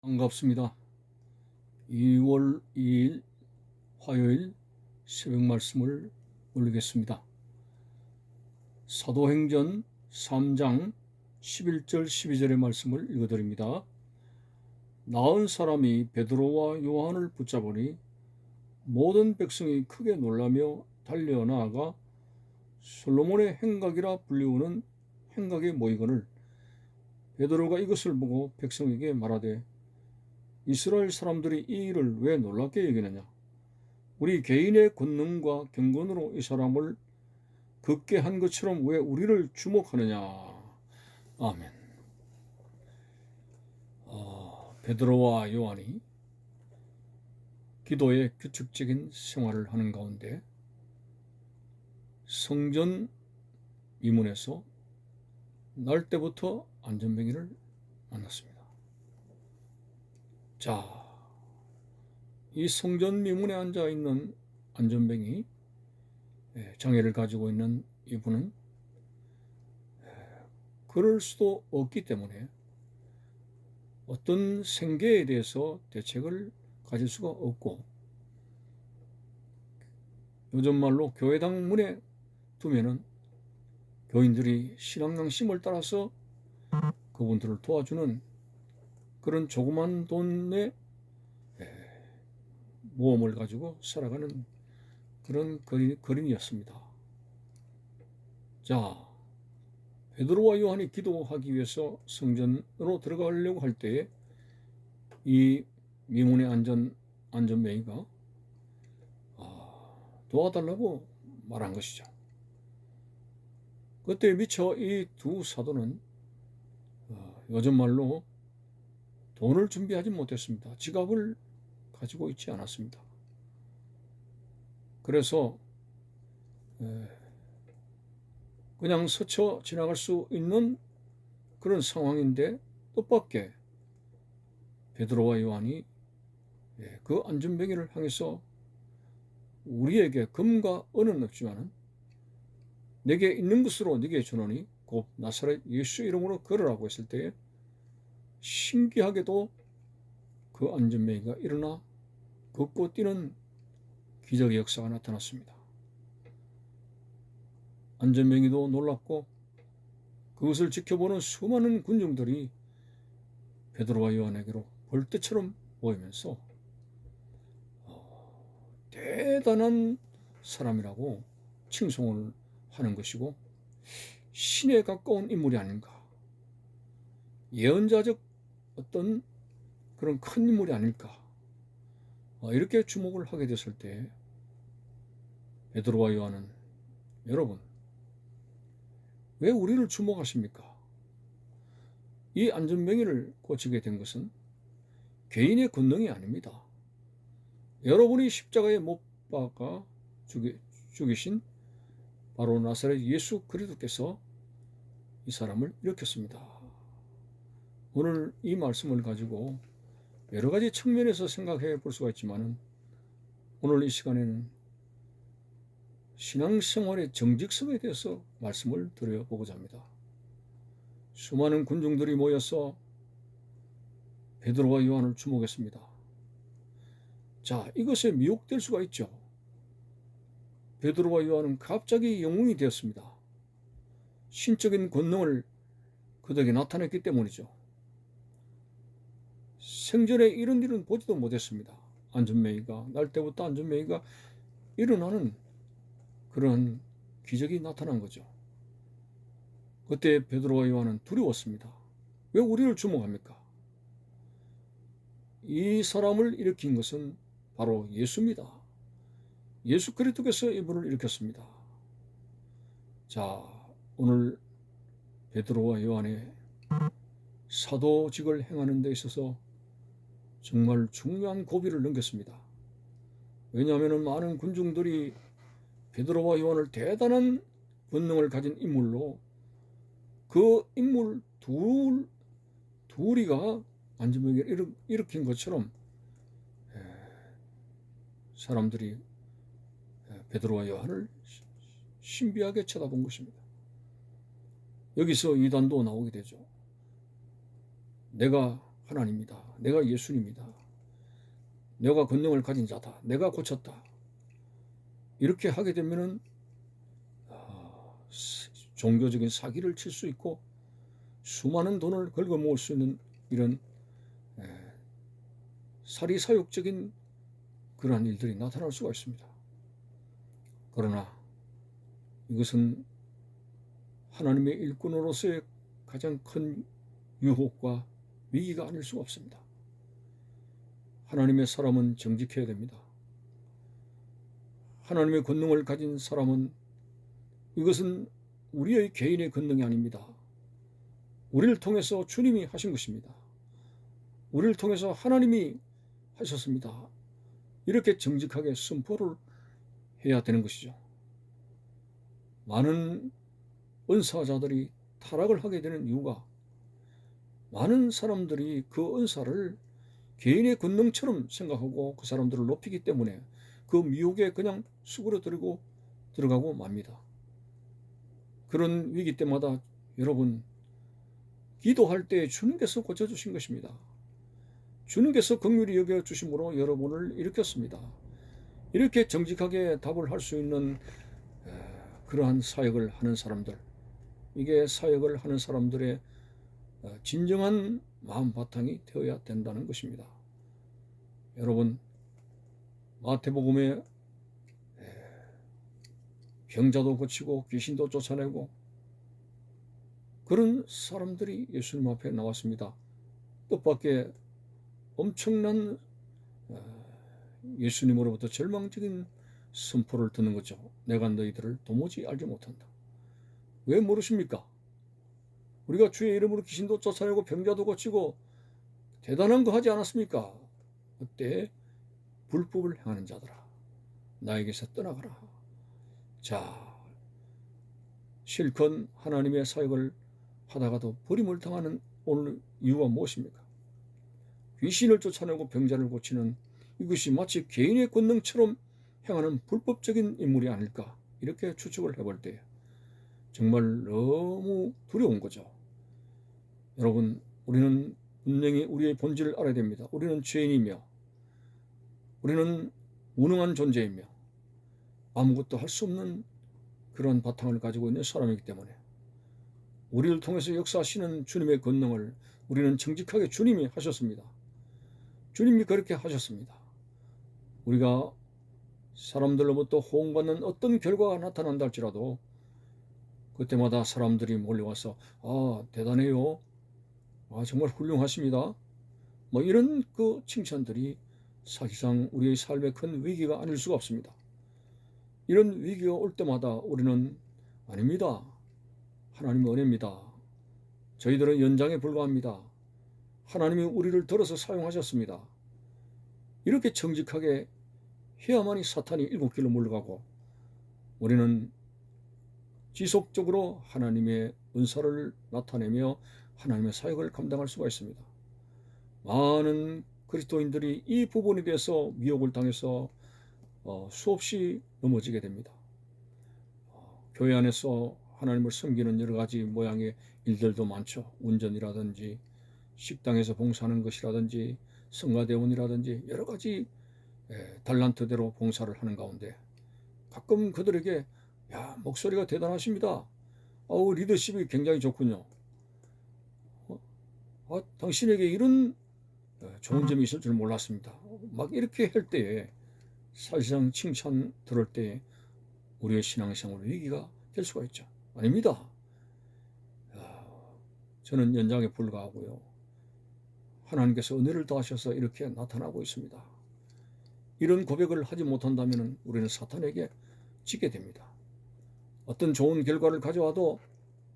반갑습니다. 2월 2일 화요일 새벽 말씀을 올리겠습니다. 사도행전 3장 11절 12절의 말씀을 읽어드립니다. 나은 사람이 베드로와 요한을 붙잡으니 모든 백성이 크게 놀라며 달려나아가 솔로몬의 행각이라 불리우는 행각에 모이거늘 베드로가 이것을 보고 백성에게 말하되 이스라엘 사람들이 이 일을 왜 놀랍게 여기느냐? 우리 개인의 권능과 경건으로 이 사람을 걷게 한 것처럼 왜 우리를 주목하느냐? 아멘. 베드로와 요한이 기도의 규칙적인 생활을 하는 가운데 성전 미문에서 날 때부터 안전뱅이를 만났습니다. 자, 이 성전 미문에 앉아 있는 안전뱅이, 장애를 가지고 있는 이분은 그럴 수도 없기 때문에 어떤 생계에 대해서 대책을 가질 수가 없고, 요즘 말로 교회당 문에 두면은 교인들이 신앙양심을 따라서 그분들을 도와주는 그런 조그만 돈의 모험을 가지고 살아가는 그런 거린이었습니다. 자, 베드로와 요한이 기도하기 위해서 성전으로 들어가려고 할 때에 이 미문의 안전뱅이가 도와달라고 말한 것이죠. 그때 미처 이 두 사도는 요즘 말로 돈을 준비하지 못했습니다. 지갑을 가지고 있지 않았습니다. 그래서 그냥 스쳐 지나갈 수 있는 그런 상황인데 뜻밖의 베드로와 요한이 그 안전뱅이를 향해서 우리에게 금과 은은 없지만은 내게 있는 것으로 네게 주노니 곧 나사렛 예수 이름으로 걸으라고 했을 때에 신기하게도 그 안전뱅이가 일어나 걷고 뛰는 기적의 역사가 나타났습니다. 안전뱅이도 놀랐고 그것을 지켜보는 수많은 군중들이 베드로와 요한에게로 벌떼처럼 모이면서 대단한 사람이라고 칭송을 하는 것이고 신에 가까운 인물이 아닌가, 예언자적 어떤 그런 큰 인물이 아닐까, 이렇게 주목을 하게 됐을 때 베드로와 요한은 여러분 왜 우리를 주목하십니까? 이 안전뱅이를 고치게 된 것은 개인의 권능이 아닙니다. 여러분이 십자가에 못 박아 죽이신 바로 나사렛 예수 그리스도께서 이 사람을 일으켰습니다. 오늘 이 말씀을 가지고 여러 가지 측면에서 생각해 볼 수가 있지만 오늘 이 시간에는 신앙생활의 정직성에 대해서 말씀을 드려보고자 합니다. 수많은 군중들이 모여서 베드로와 요한을 주목했습니다. 자, 이것에 미혹될 수가 있죠. 베드로와 요한은 갑자기 영웅이 되었습니다. 신적인 권능을 그들에게 나타냈기 때문이죠. 생전에 이런 일은 보지도 못했습니다. 날 때부터 안전뱅이가 일어나는 그런 기적이 나타난 거죠. 그때 베드로와 요한은 두려웠습니다. 왜 우리를 주목합니까? 이 사람을 일으킨 것은 바로 예수입니다. 예수 그리스도께서 이분을 일으켰습니다. 자, 오늘 베드로와 요한의 사도직을 행하는 데 있어서 정말 중요한 고비를 넘겼습니다. 왜냐하면 많은 군중들이 베드로와 요한을 대단한 권능을 가진 인물로 그 인물 둘이가 안전뱅이를 일으킨 것처럼 사람들이 베드로와 요한을 신비하게 쳐다본 것입니다. 여기서 이단도 나오게 되죠. 내가 하나님이다. 내가 예수님이다. 내가 권능을 가진 자다. 내가 고쳤다. 이렇게 하게 되면은 종교적인 사기를 칠 수 있고 수많은 돈을 긁어 모을 수 있는 이런 사리사욕적인 그러한 일들이 나타날 수가 있습니다. 그러나 이것은 하나님의 일꾼으로서의 가장 큰 유혹과 위기가 아닐 수가 없습니다. 하나님의 사람은 정직해야 됩니다. 하나님의 권능을 가진 사람은 이것은 우리의 개인의 권능이 아닙니다. 우리를 통해서 주님이 하신 것입니다. 우리를 통해서 하나님이 하셨습니다. 이렇게 정직하게 선포를 해야 되는 것이죠. 많은 은사자들이 타락을 하게 되는 이유가 많은 사람들이 그 은사를 개인의 권능처럼 생각하고 그 사람들을 높이기 때문에 그 미혹에 그냥 수그러들고 들어가고 맙니다. 그런 위기 때마다 여러분 기도할 때 주님께서 고쳐주신 것입니다. 주님께서 긍휼히 여겨주심으로 여러분을 일으켰습니다. 이렇게 정직하게 답을 할 수 있는 그러한 사역을 하는 사람들, 이게 사역을 하는 사람들의 진정한 마음 바탕이 되어야 된다는 것입니다. 여러분, 마태복음에 병자도 고치고 귀신도 쫓아내고 그런 사람들이 예수님 앞에 나왔습니다. 뜻밖의 엄청난 예수님으로부터 절망적인 선포를 듣는 거죠. 내가 너희들을 도무지 알지 못한다. 왜 모르십니까? 우리가 주의 이름으로 귀신도 쫓아내고 병자도 고치고 대단한 거 하지 않았습니까? 그때 불법을 행하는 자들아, 나에게서 떠나가라. 자, 실컷 하나님의 사역을 하다가도 버림을 당하는 오늘 이유가 무엇입니까? 귀신을 쫓아내고 병자를 고치는 이것이 마치 개인의 권능처럼 행하는 불법적인 인물이 아닐까, 이렇게 추측을 해볼 때 정말 너무 두려운 거죠. 여러분, 우리는 분명히 우리의 본질을 알아야 됩니다. 우리는 죄인이며 우리는 무능한 존재이며 아무것도 할 수 없는 그런 바탕을 가지고 있는 사람이기 때문에 우리를 통해서 역사하시는 주님의 권능을 우리는 정직하게 주님이 하셨습니다. 주님이 그렇게 하셨습니다. 우리가 사람들로부터 호응받는 어떤 결과가 나타난다 할지라도 그때마다 사람들이 몰려와서 대단해요. 정말 훌륭하십니다. 뭐 이런 그 칭찬들이 사실상 우리의 삶의 큰 위기가 아닐 수가 없습니다. 이런 위기가 올 때마다 우리는 아닙니다. 하나님의 은혜입니다. 저희들은 연장에 불과합니다. 하나님이 우리를 들어서 사용하셨습니다. 이렇게 정직하게 해야만이 사탄이 일곱 길로 물러가고 우리는 지속적으로 하나님의 은사를 나타내며 하나님의 사역을 감당할 수가 있습니다. 많은 그리스도인들이 이 부분에 대해서 미혹을 당해서 수없이 넘어지게 됩니다. 교회 안에서 하나님을 섬기는 여러 가지 모양의 일들도 많죠. 운전이라든지 식당에서 봉사하는 것이라든지 성가대원이라든지 여러 가지 달란트대로 봉사를 하는 가운데 가끔 그들에게 목소리가 대단하십니다. 리더십이 굉장히 좋군요. 당신에게 이런 좋은 점이 있을 줄 몰랐습니다. 막 이렇게 할 때에 사실상 칭찬 들을 때에 우리의 신앙생활 위기가 될 수가 있죠. 아닙니다. 저는 연장에 불과하고요. 하나님께서 은혜를 더하셔서 이렇게 나타나고 있습니다. 이런 고백을 하지 못한다면 우리는 사탄에게 지게 됩니다. 어떤 좋은 결과를 가져와도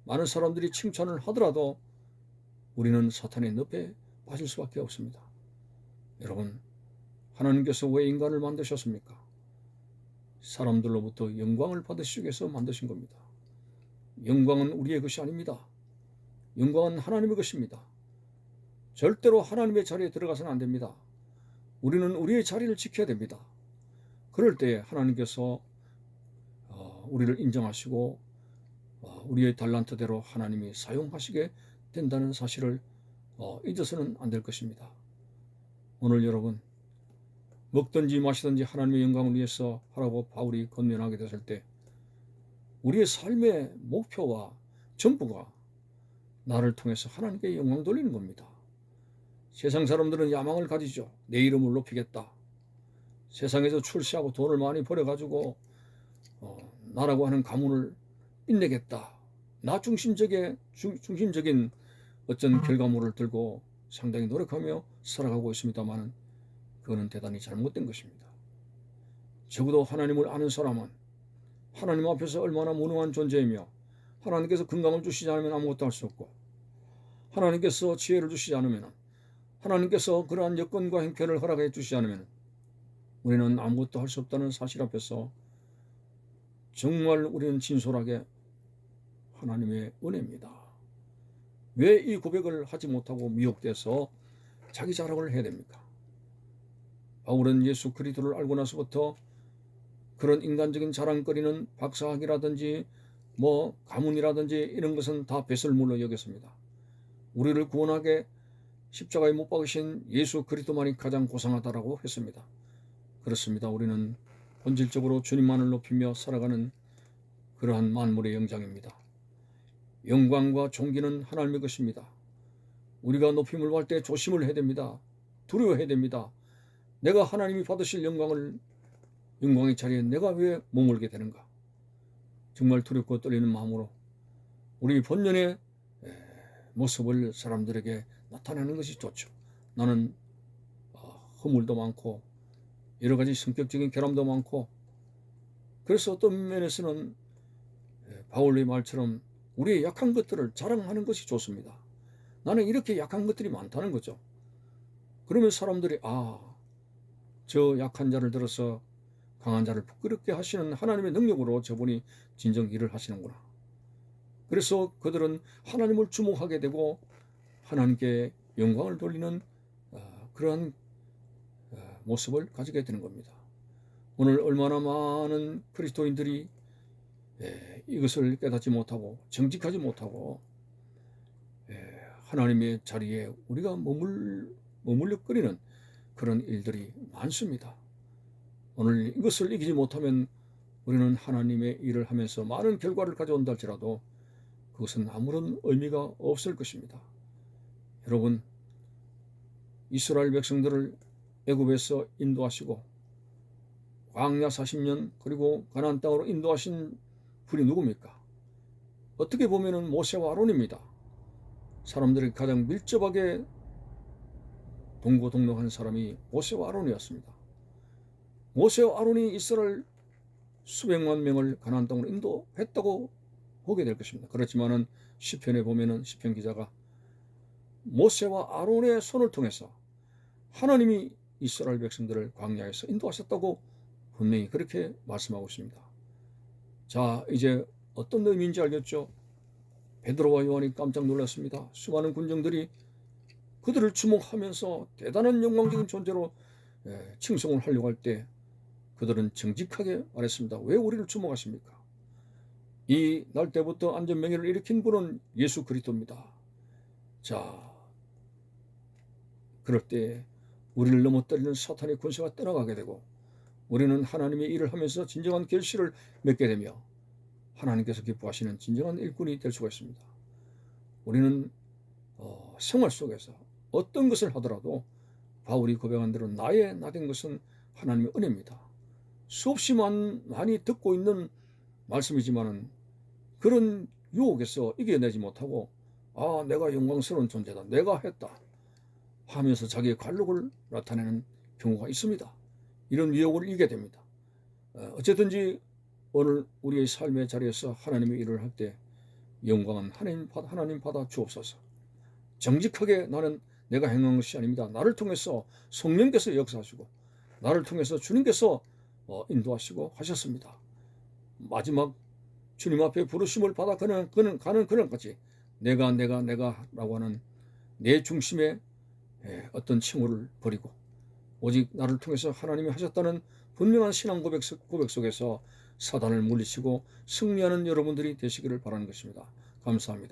많은 사람들이 칭찬을 하더라도 우리는 사탄의 늪에 빠질 수밖에 없습니다. 여러분, 하나님께서 왜 인간을 만드셨습니까? 사람들로부터 영광을 받으시기 위해서 만드신 겁니다. 영광은 우리의 것이 아닙니다. 영광은 하나님의 것입니다. 절대로 하나님의 자리에 들어가서는 안 됩니다. 우리는 우리의 자리를 지켜야 됩니다. 그럴 때 하나님께서 우리를 인정하시고 우리의 달란트대로 하나님이 사용하시게 된다는 사실을 잊어서는 안 될 것입니다. 오늘 여러분 먹든지 마시든지 하나님의 영광을 위해서 하라고 바울이 권면하게 됐을 때 우리의 삶의 목표와 전부가 나를 통해서 하나님께 영광 돌리는 겁니다. 세상 사람들은 야망을 가지죠. 내 이름을 높이겠다. 세상에서 출세하고 돈을 많이 벌어가지고 나라고 하는 가문을 빛내겠다. 나 중심적인 어떤 결과물을 들고 상당히 노력하며 살아가고 있습니다만 그거는 대단히 잘못된 것입니다. 적어도 하나님을 아는 사람은 하나님 앞에서 얼마나 무능한 존재이며 하나님께서 건강을 주시지 않으면 아무것도 할 수 없고 하나님께서 지혜를 주시지 않으면 하나님께서 그러한 여건과 형편을 허락해 주시지 않으면 우리는 아무것도 할 수 없다는 사실 앞에서 정말 우리는 진솔하게 하나님의 은혜입니다. 왜 이 고백을 하지 못하고 미혹돼서 자기 자랑을 해야 됩니까? 바울은 예수 그리스도를 알고 나서부터 그런 인간적인 자랑거리는 박사학이라든지 가문이라든지 이런 것은 다 배설물로 여겼습니다. 우리를 구원하게 십자가에 못 박으신 예수 그리스도만이 가장 고상하다라고 했습니다. 그렇습니다. 우리는 본질적으로 주님만을 높이며 살아가는 그러한 만물의 영장입니다. 영광과 존귀는 하나님의 것입니다. 우리가 높임을 받을 때 조심을 해야 됩니다. 두려워해야 됩니다. 내가 하나님이 받으실 영광의 자리에 내가 왜 머물게 되는가? 정말 두렵고 떨리는 마음으로 우리 본연의 모습을 사람들에게 나타내는 것이 좋죠. 나는 허물도 많고 여러 가지 성격적인 결함도 많고 그래서 어떤 면에서는 바울의 말처럼 우리의 약한 것들을 자랑하는 것이 좋습니다. 나는 이렇게 약한 것들이 많다는 거죠. 그러면 사람들이 저 약한 자를 들어서 강한 자를 부끄럽게 하시는 하나님의 능력으로 저분이 진정 일을 하시는구나. 그래서 그들은 하나님을 주목하게 되고 하나님께 영광을 돌리는 그러한 모습을 가지게 되는 겁니다. 오늘 얼마나 많은 그리스도인들이 이것을 깨닫지 못하고 정직하지 못하고 하나님의 자리에 우리가 머물러거리는 그런 일들이 많습니다. 오늘 이것을 이기지 못하면 우리는 하나님의 일을 하면서 많은 결과를 가져온다 할지라도 그것은 아무런 의미가 없을 것입니다. 여러분, 이스라엘 백성들을 애굽에서 인도하시고 광야 40년 그리고 가나안 땅으로 인도하신 분이 누굽니까? 어떻게 보면은 모세와 아론입니다. 사람들이 가장 밀접하게 동고동락한 사람이 모세와 아론이었습니다. 모세와 아론이 이스라엘 수백만 명을 가나안 땅으로 인도했다고 보게 될 것입니다. 그렇지만은 시편에 보면은 시편 기자가 모세와 아론의 손을 통해서 하나님이 이스라엘 백성들을 광야에서 인도하셨다고 분명히 그렇게 말씀하고 있습니다. 자, 이제 어떤 의미인지 알겠죠? 베드로와 요한이 깜짝 놀랐습니다. 수많은 군정들이 그들을 주목하면서 대단한 영광적인 존재로 칭송을 하려고 할 때 그들은 정직하게 말했습니다. 왜 우리를 주목하십니까? 이 날 때부터 안전명예를 일으킨 분은 예수 그리스도입니다. 자, 그럴 때 우리를 넘어뜨리는 사탄의 권세가 떠나가게 되고 우리는 하나님의 일을 하면서 진정한 결실을 맺게 되며 하나님께서 기뻐하시는 진정한 일꾼이 될 수가 있습니다. 우리는 생활 속에서 어떤 것을 하더라도 바울이 고백한 대로 나의 나된 것은 하나님의 은혜입니다. 수없이 많이 듣고 있는 말씀이지만은 그런 유혹에서 이겨내지 못하고 내가 영광스러운 존재다, 내가 했다 하면서 자기의 관록을 나타내는 경우가 있습니다. 이런 유혹을 이기게 됩니다. 어쨌든지 오늘 우리의 삶의 자리에서 하나님의 일을 할 때 영광은 하나님 받아 주옵소서. 정직하게 나는 내가 행한 것이 아닙니다. 나를 통해서 성령께서 역사하시고 나를 통해서 주님께서 인도하시고 하셨습니다. 마지막 주님 앞에 부르심을 받아 가는 그날까지 내가 라고 하는 내 중심의 어떤 칭호를 버리고 오직 나를 통해서 하나님이 하셨다는 분명한 신앙 고백 속에서 사단을 물리치고 승리하는 여러분들이 되시기를 바라는 것입니다. 감사합니다.